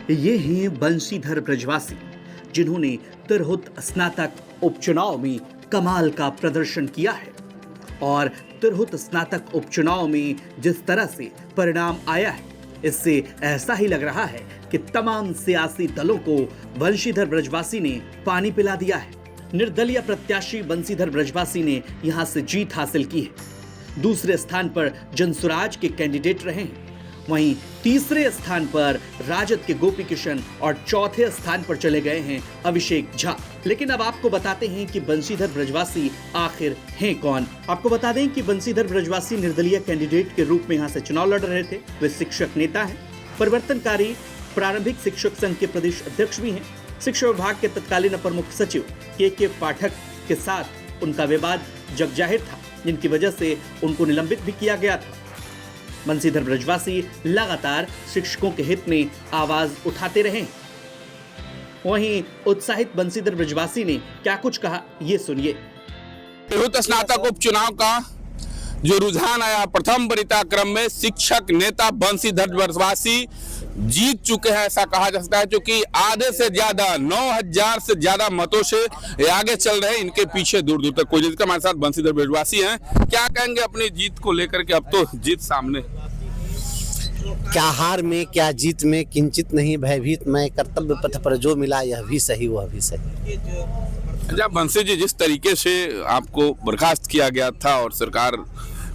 ये हैं बंशीधर ब्रजवासी, जिन्होंने तिरहुत स्नातक उपचुनाव में कमाल का प्रदर्शन किया है। और तिरहुत स्नातक उपचुनाव में जिस तरह से परिणाम आया है, इससे ऐसा ही लग रहा है कि तमाम सियासी दलों को बंशीधर ब्रजवासी ने पानी पिला दिया है। निर्दलीय प्रत्याशी बंशीधर ब्रजवासी ने यहां से जीत हासिल की है। दूसरे स्थान पर जनसुराज के कैंडिडेट रहे हैं। वहीं तीसरे स्थान पर राजद के गोपी किशन और चौथे स्थान पर चले गए हैं अभिषेक झा। लेकिन अब आपको बताते हैं कि बंशीधर ब्रजवासी आखिर हैं कौन। आपको बता दें कि बंशीधर ब्रजवासी निर्दलीय कैंडिडेट के रूप में यहां से चुनाव लड़ रहे थे। वे शिक्षक नेता हैं, परिवर्तनकारी प्रारंभिक शिक्षक संघ के प्रदेश अध्यक्ष भी हैं। शिक्षा विभाग के तत्कालीन अपर मुख्य सचिव के पाठक के साथ उनका विवाद जग जाहिर था, जिनकी वजह से उनको निलंबित भी किया गया था। बंशीधर ब्रजवासी लगातार शिक्षकों के हित में आवाज उठाते रहे। वहीं उत्साहित बंशीधर ब्रजवासी ने क्या कुछ कहा, ये सुनिए। तिरहुत स्नातक उपचुनाव का जो रुझान आया, प्रथम वरीयता क्रम में शिक्षक नेता बंशीधर ब्रजवासी जीत चुके हैं, ऐसा कहा जा सकता है, क्योंकि आधे से ज्यादा 9000 से ज्यादा मतों से ये आगे चल रहे हैं। इनके पीछे दूर दूर तक कोई नहीं। हमारे साथ बंशीधर ब्रजवासी हैं। क्या कहेंगे अपनी जीत को लेकर के? अब तो जीत सामने। क्या हार में क्या जीत में किंचित नहीं भयभीत, मैं कर्तव्य पथ पर जो मिला यह भी सही वह भी सही। अच्छा बंशी जी, जिस तरीके से आपको बर्खास्त किया गया था और सरकार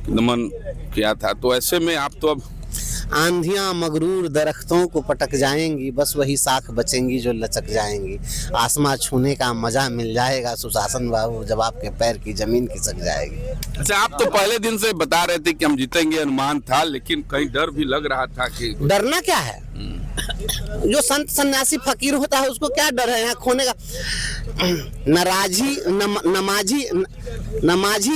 दमन किया था, तो ऐसे में आप तो अब आंधियां मगरूर दरख्तों को पटक जाएंगी, बस वही साख बचेंगी जो लचक जाएंगी। आसमां छूने का मजा मिल जाएगा सुशासन बाबू, जब आपके पैर की जमीन खिसक जाएगी। अच्छा, आप तो पहले दिन से बता रहे थे कि हम जीतेंगे, अनुमान था, लेकिन कहीं डर भी लग रहा था कि डरना क्या है? जो संत सन्यासी फकीर होता है उसको क्या डर है यहाँ खोने का? नमाजी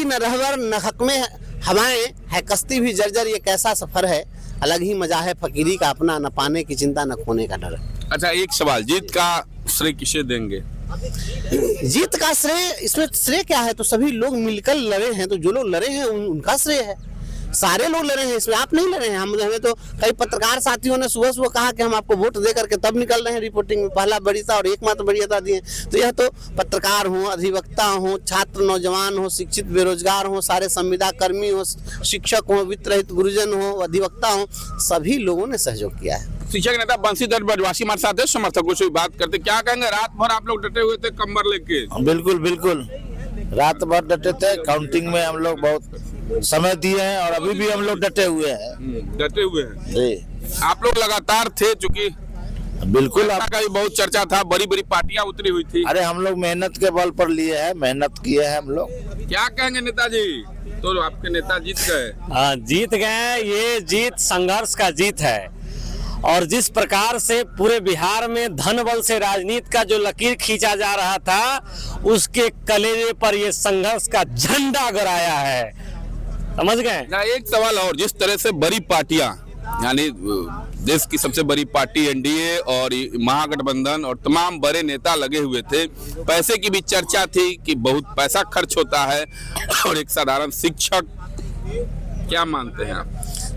न रहवर न हक में हवाएं है कश्ती भी जर्जर, ये कैसा सफर है। अलग ही मजा है फकीरी का अपना, न पाने की चिंता न खोने का डर। अच्छा, एक सवाल, जीत का श्रेय किसे देंगे? जीत का श्रेय, इसमें श्रेय क्या है? तो सभी लोग मिलकर लड़े हैं, तो जो लोग लड़े हैं उनका श्रेय है। सारे लोग लड़े हैं, इसमें आप नहीं लड़े हैं। हमें तो कई पत्रकार साथियों ने सुबह सुबह कहा कि हम आपको वोट दे करके तब निकल रहे हैं रिपोर्टिंग में। पहला वरीयता और एकमात्र वरीयता दिए। तो यह तो पत्रकार हो, अधिवक्ता हो, छात्र नौजवान हो, शिक्षित बेरोजगार हो, सारे संविदा कर्मी हो, शिक्षक हो, वित्त रहित गुरुजन हो, अधिवक्ता हो, सभी लोगों ने सहयोग किया है। शिक्षक नेता बंशीधर ब्रजवासी हमारे साथ है। समर्थकों से बात करते, क्या कहेंगे? रात भर आप लोग डटे हुए थे कंबर लेके? बिल्कुल बिल्कुल, रात भर डटे थे। काउंटिंग में हम लोग बहुत समय दिए हैं और अभी भी हम लोग डटे हुए हैं। डटे हुए हैं जी। आप लोग लगातार थे, चूंकि बिल्कुल का भी बहुत चर्चा था, बड़ी बड़ी पार्टियां उतरी हुई थी। अरे हम लोग मेहनत के बल पर लिए हैं, मेहनत किए हैं हम लोग। क्या कहेंगे नेताजी? तो आपके नेता जीत गए। हाँ, जीत गए। ये जीत संघर्ष का जीत है। और जिस प्रकार से पूरे बिहार में धन बल से राजनीति का जो लकीर खींचा जा रहा था, उसके कलेजे पर ये संघर्ष का झंडा गड़ाया है। समझ गए? एक सवाल और, जिस तरह से बड़ी पार्टियां, यानी देश की सबसे बड़ी पार्टी एनडीए और महागठबंधन और तमाम बड़े नेता लगे हुए थे, पैसे की भी चर्चा थी कि बहुत पैसा खर्च होता है, और एक साधारण शिक्षक, क्या मानते हैं आप?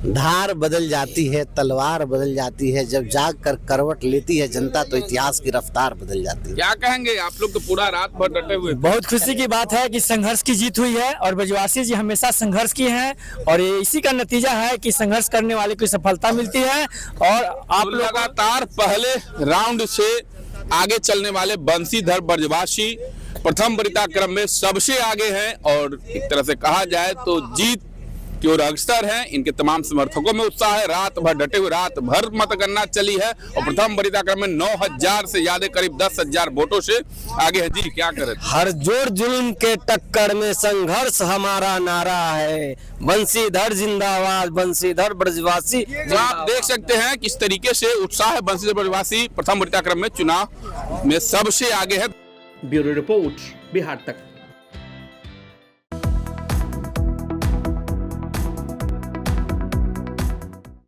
धार बदल जाती है, तलवार बदल जाती है, जब जाग कर करवट लेती है जनता तो इतिहास की रफ्तार बदल जाती है। क्या कहेंगे? आप लोग तो पूरा रात भर डटे हुए। बहुत खुशी की बात है कि संघर्ष की जीत हुई है और ब्रजवासी जी हमेशा संघर्ष किए हैं, और ये इसी का नतीजा है कि संघर्ष करने वाले को सफलता मिलती है। और आप लोग लगातार पहले राउंड से आगे चलने वाले बंशीधर ब्रजवासी प्रथम वरीयता क्रम में सबसे आगे हैं, और एक तरह से कहा जाए तो जीत की ओर अग्रसर हैं। इनके तमाम समर्थकों में उत्साह है। रात भर डटे हुए, रात भर मतगणना चली है और प्रथम वरीयता क्रम में 9000 से ज्यादा, करीब 10,000 वोटों से आगे है। जी, क्या करें? हर जोर जुल्म के टक्कर में संघर्ष हमारा नारा है, बंशीधर जिंदाबाद, बंशीधर ब्रजवासी। तो आप देख सकते हैं किस तरीके से उत्साह है। बंशीधर ब्रजवासी प्रथम वरीयता क्रम में चुनाव में सबसे आगे है। ब्यूरो रिपोर्ट, बिहार तक।